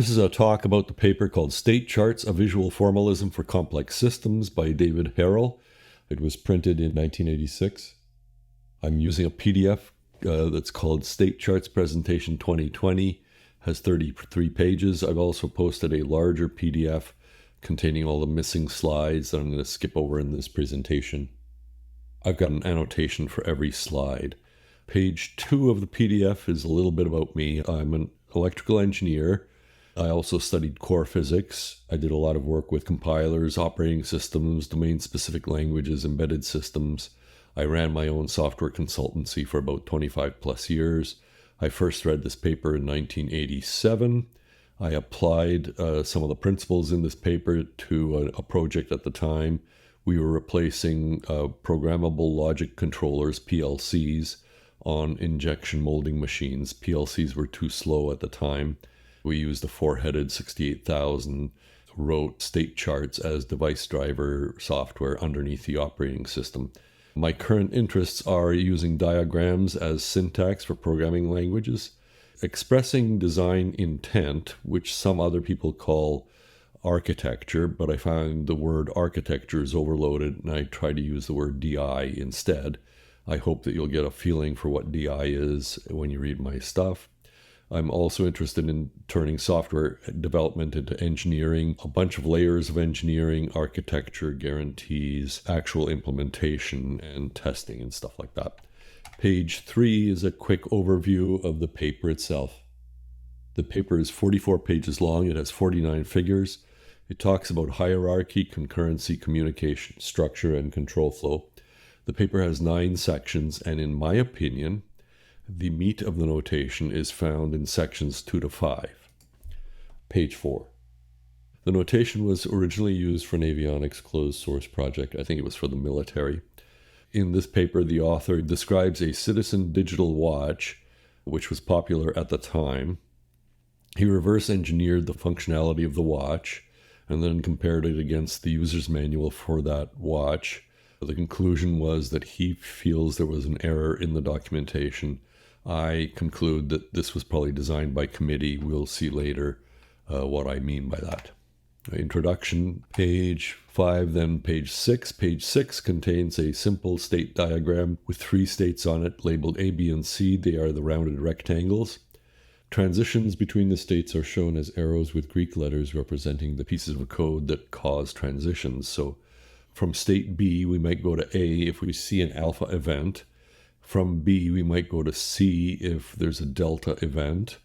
This is a talk about the paper called StateCharts, A Visual Formalism for Complex Systems by David Harel. It was printed in 1986. I'm using a PDF that's called StateCharts Presentation 2020, has 33 pages. I've also posted a larger PDF containing all the missing slides that I'm going to skip over in this presentation. I've got an annotation for every slide. Page 2 of the PDF is a little bit about me. I'm an electrical engineer. I also studied core physics. I did a lot of work with compilers, operating systems, domain-specific languages, embedded systems. I ran my own software consultancy for about 25 plus years. I first read this paper in 1987. I applied some of the principles in this paper to a project at the time. We were replacing programmable logic controllers, PLCs, on injection molding machines. PLCs were too slow at the time. We used a four-headed 68,000, wrote StateCharts as device driver software underneath the operating system. My current interests are using diagrams as syntax for programming languages, expressing design intent, which some other people call architecture, but I find the word architecture is overloaded and I try to use the word DI instead. I hope that you'll get a feeling for what DI is when you read my stuff. I'm also interested in turning software development into engineering, a bunch of layers of engineering, architecture, guarantees, actual implementation, and testing and stuff like that. Page 3 is a quick overview of the paper itself. The paper is 44 pages long. It has 49 figures. It talks about hierarchy, concurrency, communication, structure, and control flow. The paper has 9 sections, and in my opinion, the meat of the notation is found in sections 2 to 5. Page 4. The notation was originally used for an avionics closed source project. I think it was for the military. In this paper, the author describes a citizen digital watch, which was popular at the time. He reverse engineered the functionality of the watch and then compared it against the user's manual for that watch. The conclusion was that he feels there was an error in the documentation. I conclude that this was probably designed by committee. We'll see later what I mean by that. Introduction, page 5, then page 6. Page 6 contains a simple state diagram with 3 states on it labeled A, B, and C. They are the rounded rectangles. Transitions between the states are shown as arrows with Greek letters representing the pieces of code that cause transitions. So from state B, we might go to A if we see an alpha event. From B, we might go to C if there's a delta event.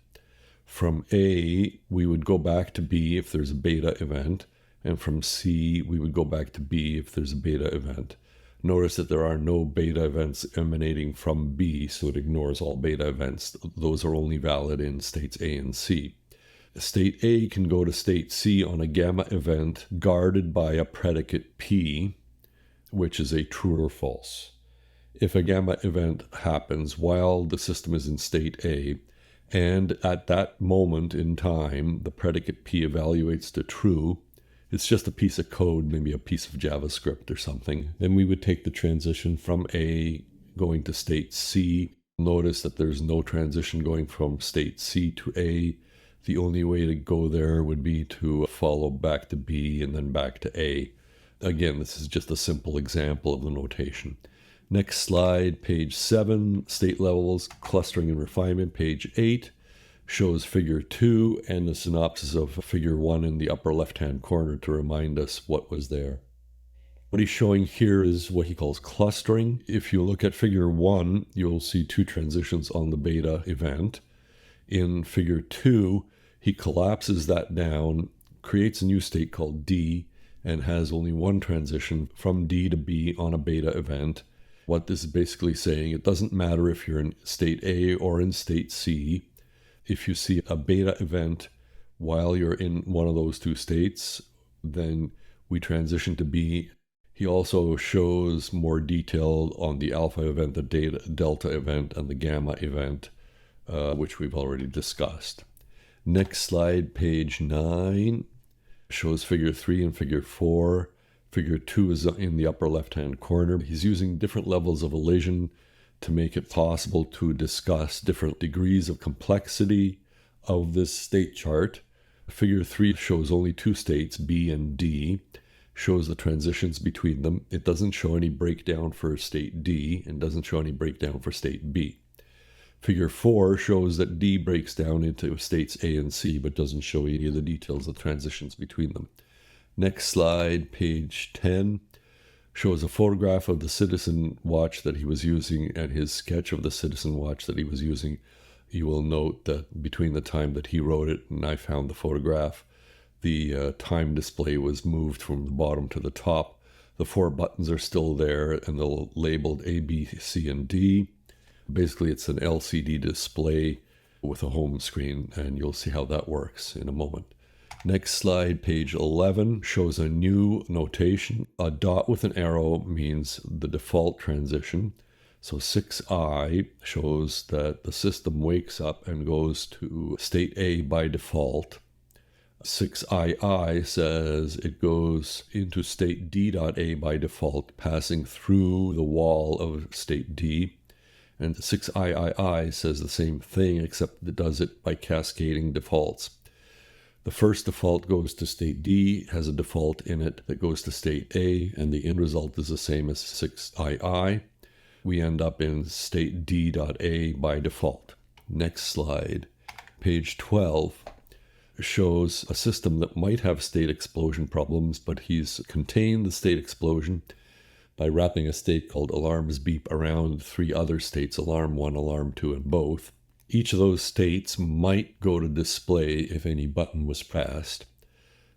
From A, we would go back to B if there's a beta event. And from C, we would go back to B if there's a beta event. Notice that there are no beta events emanating from B, so it ignores all beta events. Those are only valid in states A and C. State A can go to state C on a gamma event guarded by a predicate P, which is a true or false. If a gamma event happens while the system is in state A, and at that moment in time, the predicate P evaluates to true, it's just a piece of code, maybe a piece of JavaScript or something, then we would take the transition from A going to state C. Notice that there's no transition going from state C to A. The only way to go there would be to follow back to B and then back to A. Again, this is just a simple example of the notation. Next slide, page 7, state levels, clustering and refinement. Page 8 shows figure 2 and the synopsis of figure 1 in the upper left-hand corner to remind us what was there. What he's showing here is what he calls clustering. If you look at figure 1, you'll see 2 transitions on the beta event. In figure 2, he collapses that down, creates a new state called D, and has only 1 transition from D to B on a beta event. What this is basically saying, it doesn't matter if you're in state A or in state C. If you see a beta event while you're in one of those 2 states, then we transition to B. He also shows more detail on the alpha event, the delta event, and the gamma event, which we've already discussed. Next slide, page 9, shows figure 3 and figure 4. Figure 2 is in the upper left-hand corner. He's using different levels of elision to make it possible to discuss different degrees of complexity of this state chart. Figure 3 shows only two states, B and D, shows the transitions between them. It doesn't show any breakdown for state D and doesn't show any breakdown for state B. Figure 4 shows that D breaks down into states A and C, but doesn't show any of the details of transitions between them. Next slide, page 10, shows a photograph of the Citizen watch that he was using and his sketch of the Citizen watch that he was using. You will note that between the time that he wrote it and I found the photograph, the time display was moved from the bottom to the top. The 4 buttons are still there and they're labeled A, B, C, and D. Basically, it's an LCD display with a home screen, and you'll see how that works in a moment. Next slide, page 11, shows a new notation. A dot with an arrow means the default transition. So 6I shows that the system wakes up and goes to state A by default. 6II says it goes into state D.A by default, passing through the wall of state D. And 6III says the same thing, except it does it by cascading defaults. The first default goes to state D, has a default in it that goes to state A, and the end result is the same as 6II. We end up in state D.A by default. Next slide. Page 12 shows a system that might have state explosion problems, but he's contained the state explosion by wrapping a state called alarms beep around 3 other states, alarm 1, alarm 2, and both. Each of those states might go to display if any button was pressed.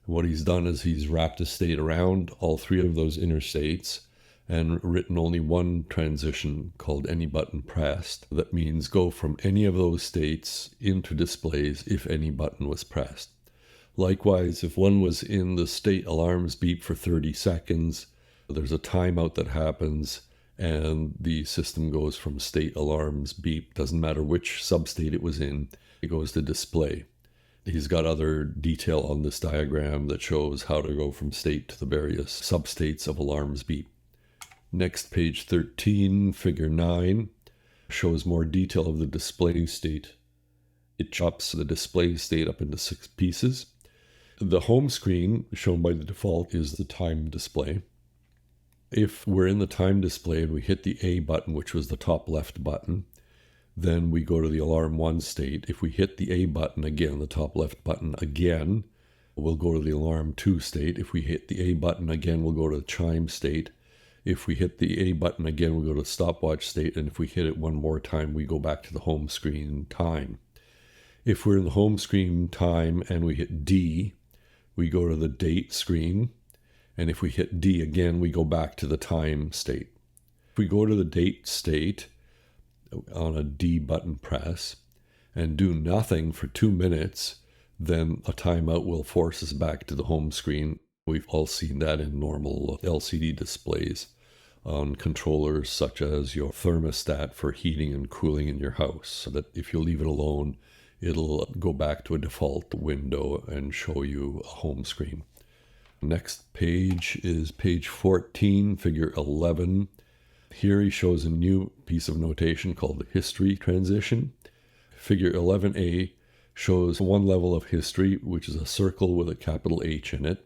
What he's done is he's wrapped a state around all 3 of those inner states and written only one transition called any button pressed. That means go from any of those states into displays if any button was pressed. Likewise, if one was in the state alarms beep for 30 seconds, there's a timeout that happens and the system goes from state alarms beep, doesn't matter which substate it was in, it goes to display. He's got other detail on this diagram that shows how to go from state to the various substates of alarms beep. Next, page 13, figure 9, shows more detail of the display state. It chops the display state up into 6 pieces. The home screen, shown by the default, is the time display. If we're in the time display and we hit the A button, which was the top left button, then we go to the alarm 1 state. If we hit the A button again, the top left button again, we'll go to the alarm 2 state. If we hit the A button again, we'll go to the chime state. If we hit the A button again, we'll go to stopwatch state. And if we hit it one more time, we go back to the home screen time. If we're in the home screen time and we hit D, we go to the date screen. And if we hit D again, we go back to the time state. If we go to the date state on a D button press and do nothing for 2 minutes, then a timeout will force us back to the home screen. We've all seen that in normal LCD displays on controllers such as your thermostat for heating and cooling in your house, so that if you leave it alone, it'll go back to a default window and show you a home screen. Next page is page 14, figure 11. Here he shows a new piece of notation called the history transition. Figure 11A shows one level of history, which is a circle with a capital H in it.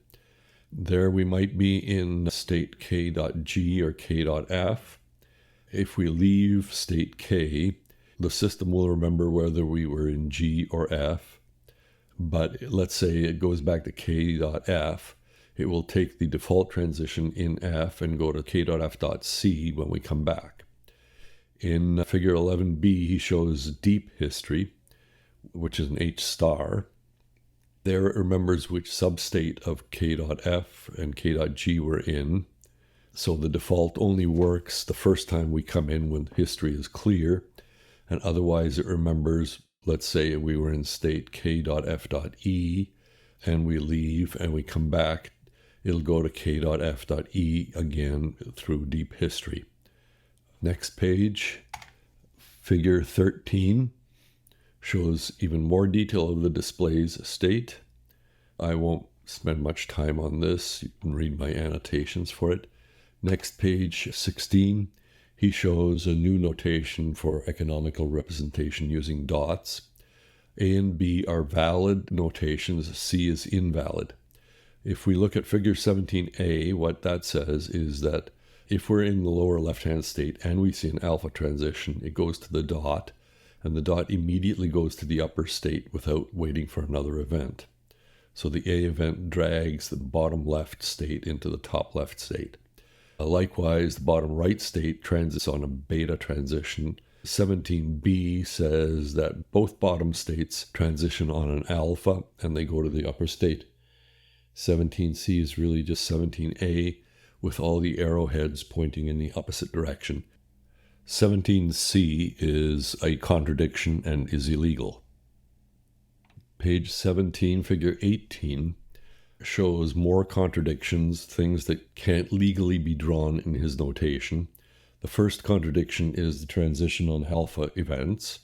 There we might be in state K.G or K.F. If we leave state K, the system will remember whether we were in G or F. But let's say it goes back to K.F. It will take the default transition in F and go to K.F.C when we come back. In figure 11B, he shows deep history, which is an H star. There it remembers which substate of K.F and K.G we're in. So the default only works the first time we come in when history is clear. And otherwise it remembers, let's say we were in state K.F.E and we leave and we come back, it'll go to K.F.E again through deep history. Next page, figure 13, shows even more detail of the display's state. I won't spend much time on this. You can read my annotations for it. Next page, 16, he shows a new notation for economical representation using dots. A and B are valid notations, C is invalid. If we look at figure 17A, what that says is that if we're in the lower left-hand state and we see an alpha transition, it goes to the dot, and the dot immediately goes to the upper state without waiting for another event. So the A event drags the bottom left state into the top left state. Likewise, the bottom right state transits on a beta transition. 17B says that both bottom states transition on an alpha and they go to the upper state. 17C is really just 17A with all the arrowheads pointing in the opposite direction. 17C is a contradiction and is illegal. Page 17, figure 18, shows more contradictions, things that can't legally be drawn in his notation. The first contradiction is the transition on alpha events.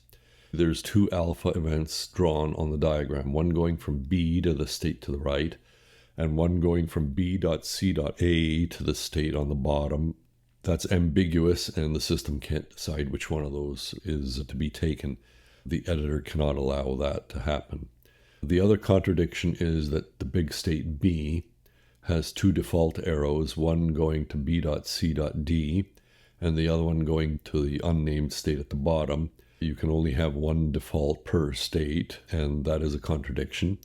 There's two alpha events drawn on the diagram, one going from B to the state to the right, and one going from B.C.A to the state on the bottom. That's ambiguous, and the system can't decide which one of those is to be taken. The editor cannot allow that to happen. The other contradiction is that the big state B has two default arrows, one going to B.C.D and the other one going to the unnamed state at the bottom. You can only have one default per state, and that is a contradiction.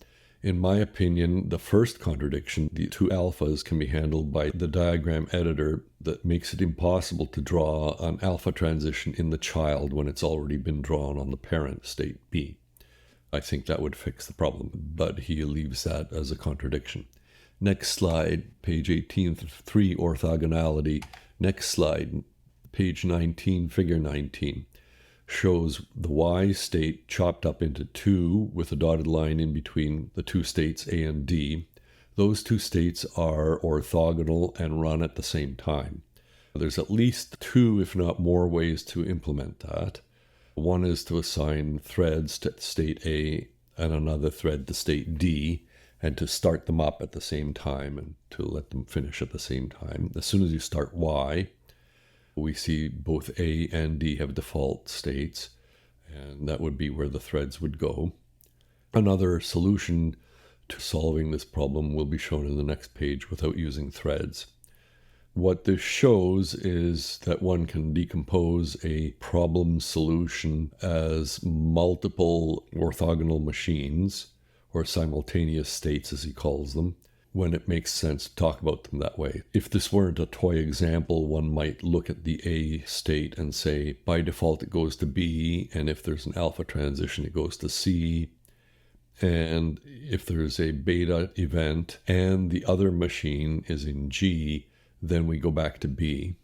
In my opinion, the first contradiction, the two alphas, can be handled by the diagram editor that makes it impossible to draw an alpha transition in the child when it's already been drawn on the parent state B. I think that would fix the problem, but he leaves that as a contradiction. Next slide, page 18, 3, orthogonality. Next slide, page 19, figure 19, shows the Y state chopped up into two with a dotted line in between the two states A and D. Those two states are orthogonal and run at the same time. There's at least two, if not more, ways to implement that. One is to assign threads to state A and another thread to state D, and to start them up at the same time and to let them finish at the same time. As soon as you start Y, we see both A and D have default states, and that would be where the threads would go. Another solution to solving this problem will be shown in the next page without using threads. What this shows is that one can decompose a problem solution as multiple orthogonal machines, or simultaneous states as he calls them, when it makes sense to talk about them that way. If this weren't a toy example, one might look at the A state and say, by default it goes to B, and if there's an alpha transition, it goes to C. And if there's a beta event and the other machine is in G, then we go back to B.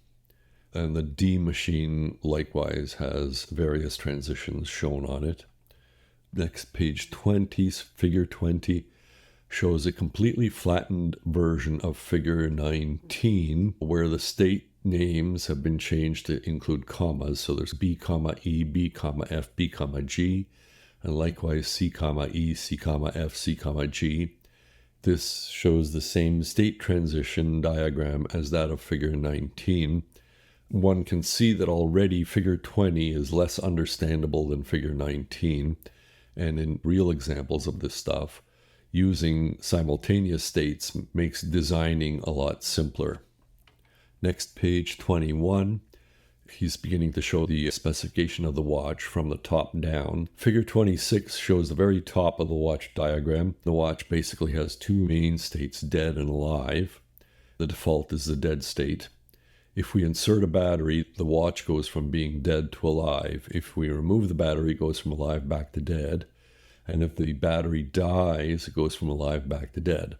And the D machine likewise has various transitions shown on it. Next, page 20, figure 20, shows a completely flattened version of figure 19, where the state names have been changed to include commas. So there's B, E, B, F, B, G, and likewise C, E, C, F, C, G. This shows the same state transition diagram as that of figure 19. One can see that already figure 20 is less understandable than figure 19, and in real examples of this stuff, using simultaneous states makes designing a lot simpler. Next, page 21, he's beginning to show the specification of the watch from the top down. Figure 26 shows the very top of the watch diagram. The watch basically has two main states, dead and alive. The default is the dead state. If we insert a battery, the watch goes from being dead to alive. If we remove the battery, it goes from alive back to dead. And if the battery dies, it goes from alive back to dead.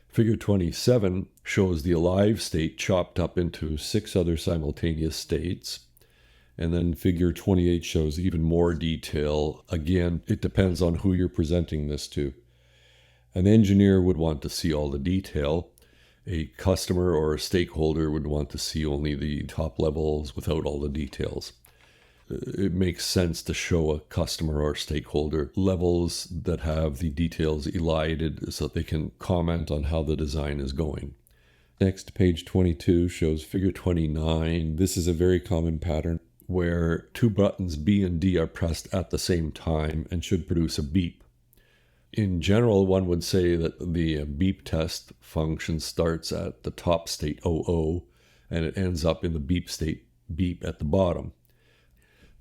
Figure 27 shows the alive state chopped up into 6 other simultaneous states. And then figure 28 shows even more detail. Again, it depends on who you're presenting this to. An engineer would want to see all the detail. A customer or a stakeholder would want to see only the top levels without all the details. It makes sense to show a customer or stakeholder levels that have the details elided so that they can comment on how the design is going. Next, page 22 shows figure 29. This is a very common pattern where two buttons B and D are pressed at the same time and should produce a beep. In general, one would say that the beep test function starts at the top state 00 and it ends up in the beep state beep at the bottom.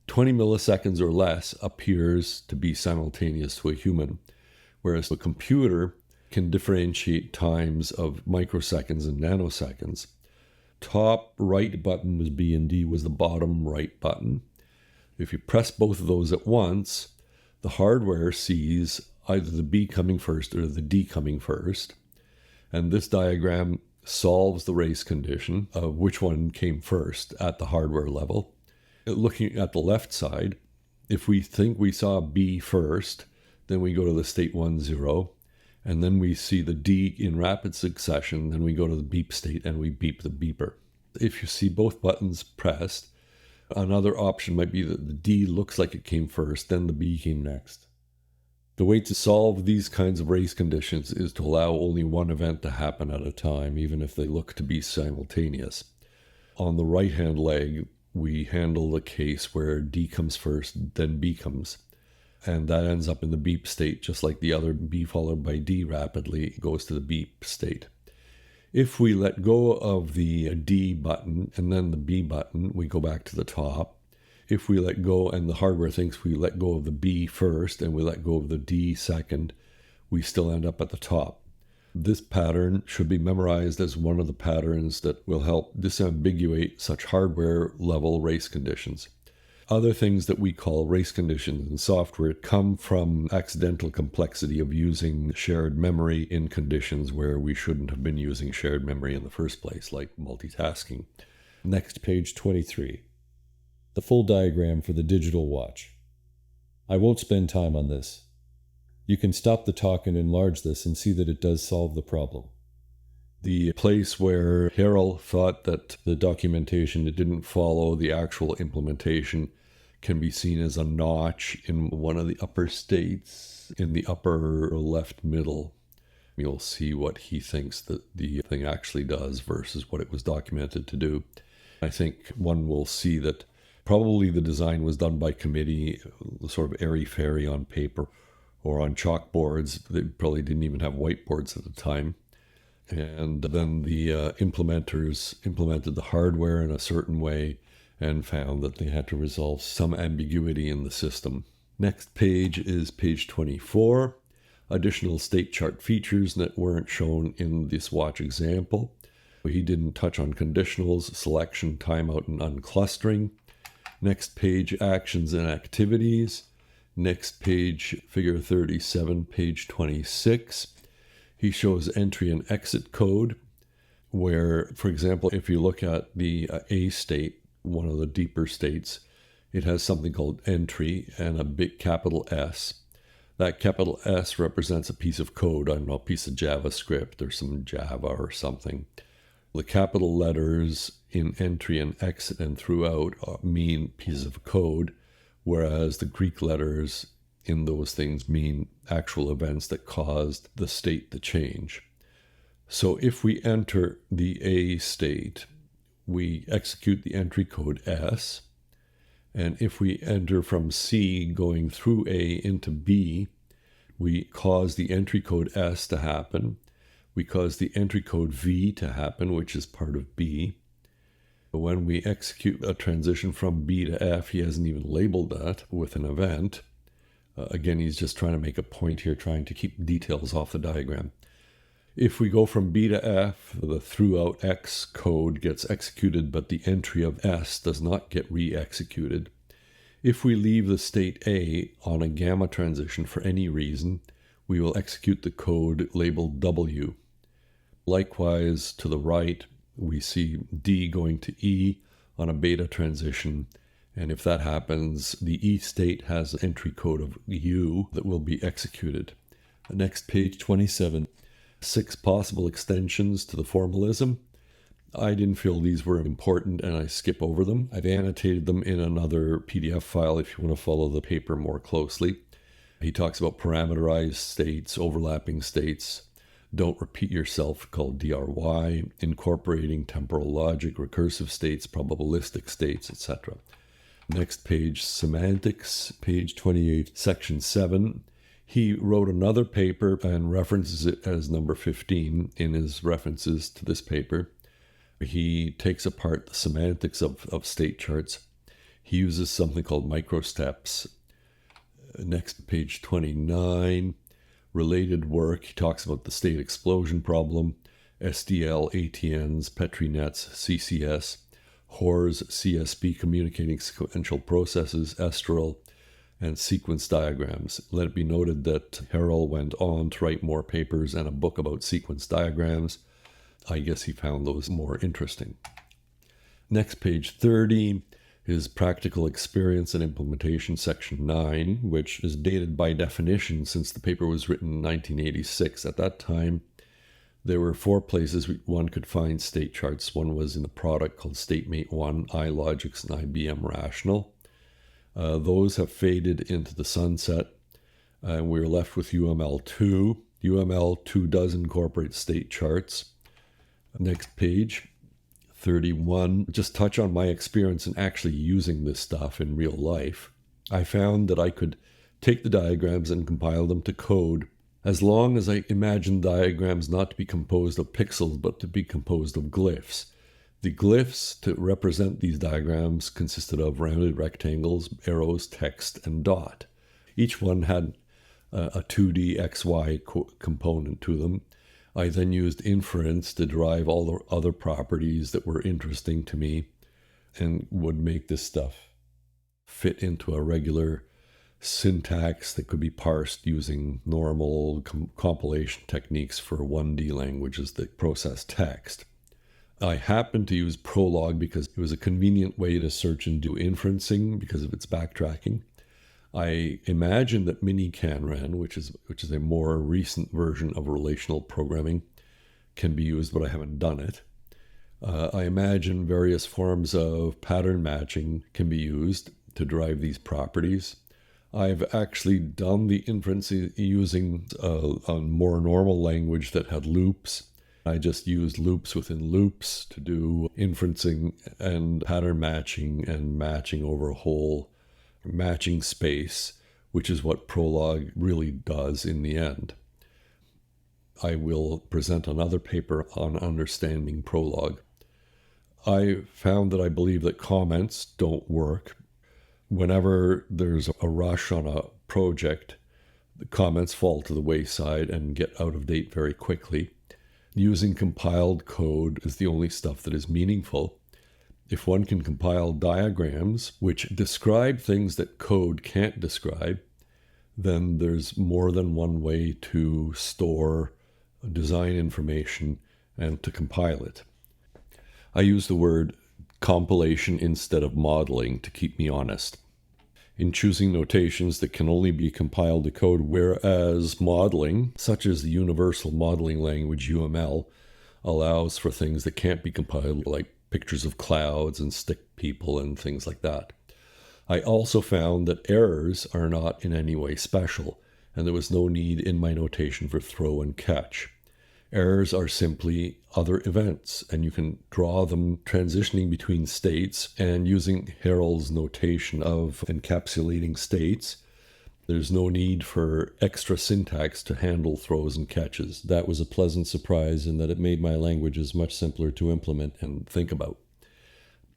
20 milliseconds or less appears to be simultaneous to a human, whereas the computer can differentiate times of microseconds and nanoseconds. Top right button was B and D was the bottom right button. If you press both of those at once, the hardware sees either the B coming first or the D coming first. And this diagram solves the race condition of which one came first at the hardware level. Looking at the left side, if we think we saw B first, then we go to the state 10, and then we see the D in rapid succession, then we go to the beep state and we beep the beeper. If you see both buttons pressed, another option might be that the D looks like it came first, then the B came next. The way to solve these kinds of race conditions is to allow only one event to happen at a time, even if they look to be simultaneous. On the right-hand leg, we handle the case where D comes first, then B comes. And that ends up in the beep state, just like the other B followed by D rapidly goes to the beep state. If we let go of the D button and then the B button, we go back to the top. If we let go and the hardware thinks we let go of the B first and we let go of the D second, we still end up at the top. This pattern should be memorized as one of the patterns that will help disambiguate such hardware level race conditions. Other things that we call race conditions in software come from accidental complexity of using shared memory in conditions where we shouldn't have been using shared memory in the first place, like multitasking. Next, page 23. The full diagram for the digital watch. I won't spend time on this. You can stop the talk and enlarge this and see that it does solve the problem. The place where Harel thought that the documentation that didn't follow the actual implementation can be seen as a notch in one of the upper states in the upper left middle. You'll see what he thinks that the thing actually does versus what it was documented to do. I think one will see that probably the design was done by committee, sort of airy-fairy on paper or on chalkboards. They probably didn't even have whiteboards at the time. And then the implementers implemented the hardware in a certain way and found that they had to resolve some ambiguity in the system. Next page is page 24. Additional state chart features that weren't shown in this watch example. He didn't touch on conditionals, selection, timeout, and unclustering. Next page, actions and activities. Next page, figure 37, page 26. He shows entry and exit code where, for example, if you look at the A state, one of the deeper states, it has something called entry and a big capital S. That capital S represents a piece of code, I don't know, a piece of JavaScript or some Java or something. The capital letters in entry and exit and throughout mean pieces of code, whereas the Greek letters in those things mean actual events that caused the state to change. So if we enter the A state, we execute the entry code S. And if we enter from C going through A into B, we cause the entry code S to happen. We cause the entry code V to happen, which is part of B. But when we execute a transition from B to F, he hasn't even labeled that with an event. Again, he's just trying to make a point here, trying to keep details off the diagram. If we go from B to F, the throughout X code gets executed, but the entry of S does not get re-executed. If we leave the state A on a gamma transition for any reason, we will execute the code labeled W. Likewise, to the right, we see D going to E on a beta transition. And if that happens, the E state has an entry code of U that will be executed. Next, page 27. 6 possible extensions to the formalism. I didn't feel these were important and I skip over them. I've annotated them in another PDF file if you want to follow the paper more closely. He talks about parameterized states, overlapping states, don't repeat yourself called DRY, incorporating temporal logic, recursive states, probabilistic states, etc. Next page, semantics, page 28, section 7. He wrote another paper and references it as number 15 in his references to this paper. He takes apart the semantics of state charts. He uses something called microsteps. Next, page 29, related work. He talks about the state explosion problem, SDL, ATNs, Petri nets, CCS, HORS, CSP, communicating sequential processes, Estral, and sequence diagrams. Let it be noted that Harel went on to write more papers and a book about sequence diagrams. I guess he found those more interesting. Next, page 30, is practical experience and implementation, section 9, which is dated by definition since the paper was written in 1986. At that time, there were 4 places one could find state charts. One was in the product called StateMate 1, iLogix, and IBM Rational. Those have faded into the sunset, and we're left with UML2. UML2 does incorporate state charts. Next page, 31. Just touch on my experience in actually using this stuff in real life. I found that I could take the diagrams and compile them to code as long as I imagined diagrams not to be composed of pixels but to be composed of glyphs. The glyphs to represent these diagrams consisted of rounded rectangles, arrows, text, and dot. Each one had a 2D XY component to them. I then used inference to derive all the other properties that were interesting to me and would make this stuff fit into a regular syntax that could be parsed using normal compilation techniques for 1D languages that process text. I happened to use Prolog because it was a convenient way to search and do inferencing because of its backtracking. I imagine that Minicanran, which is a more recent version of relational programming, can be used, but I haven't done it. I imagine various forms of pattern matching can be used to derive these properties. I've actually done the inference using a more normal language that had loops. I just used loops within loops to do inferencing and pattern matching and matching over a whole matching space, which is what Prolog really does in the end. I will present another paper on understanding Prolog. I found that I believe that comments don't work. Whenever there's a rush on a project, the comments fall to the wayside and get out of date very quickly. Using compiled code is the only stuff that is meaningful. If one can compile diagrams which describe things that code can't describe, then there's more than one way to store design information and to compile it. I use the word compilation instead of modeling to keep me honest in choosing notations that can only be compiled to code, whereas modeling, such as the Universal Modeling Language, UML, allows for things that can't be compiled, like pictures of clouds and stick people and things like that. I also found that errors are not in any way special, and there was no need in my notation for throw and catch. Errors are simply other events, and you can draw them transitioning between states, and using Harel's notation of encapsulating states, there's no need for extra syntax to handle throws and catches. That was a pleasant surprise in that it made my languages much simpler to implement and think about.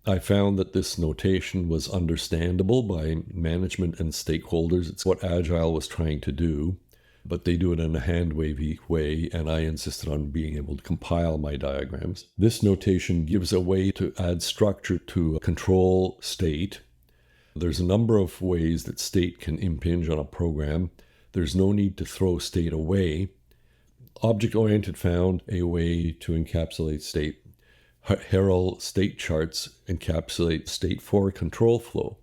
I found that this notation was understandable by management and stakeholders. It's what Agile was trying to do, but they do it in a hand-wavy way, and I insisted on being able to compile my diagrams. This notation gives a way to add structure to control state. There's a number of ways that state can impinge on a program. There's no need to throw state away. Object-oriented found a way to encapsulate state. Harel StateCharts encapsulate state for control flow.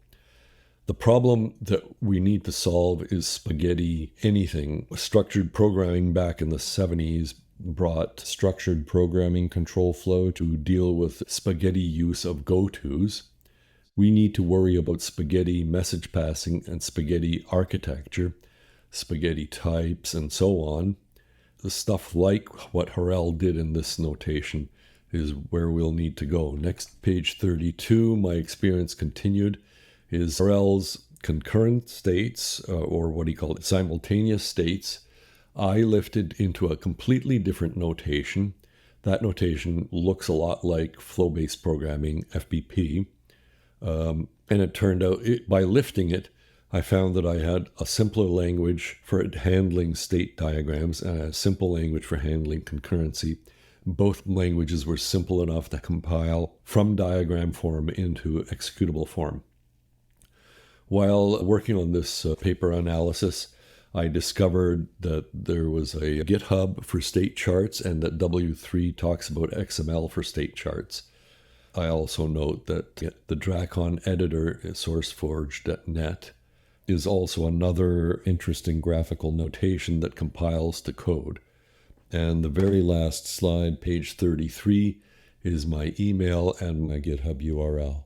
The problem that we need to solve is spaghetti anything. Structured programming back in the 70s brought structured programming control flow to deal with spaghetti use of go-tos. We need to worry about spaghetti message passing and spaghetti architecture, spaghetti types, and so on. The stuff like what Harel did in this notation is where we'll need to go. Next, page 32, my experience continued. is Harel's concurrent states, or what he called simultaneous states. I lifted into a completely different notation. That notation looks a lot like flow-based programming, FBP. And it turned out, by lifting it, I found that I had a simpler language for handling state diagrams and a simple language for handling concurrency. Both languages were simple enough to compile from diagram form into executable form. While working on this paper analysis, I discovered that there was a GitHub for StateCharts and that W3 talks about XML for StateCharts. I also note that the Dracon editor, sourceforge.net, is also another interesting graphical notation that compiles to code. And the very last slide, page 33, is my email and my GitHub URL.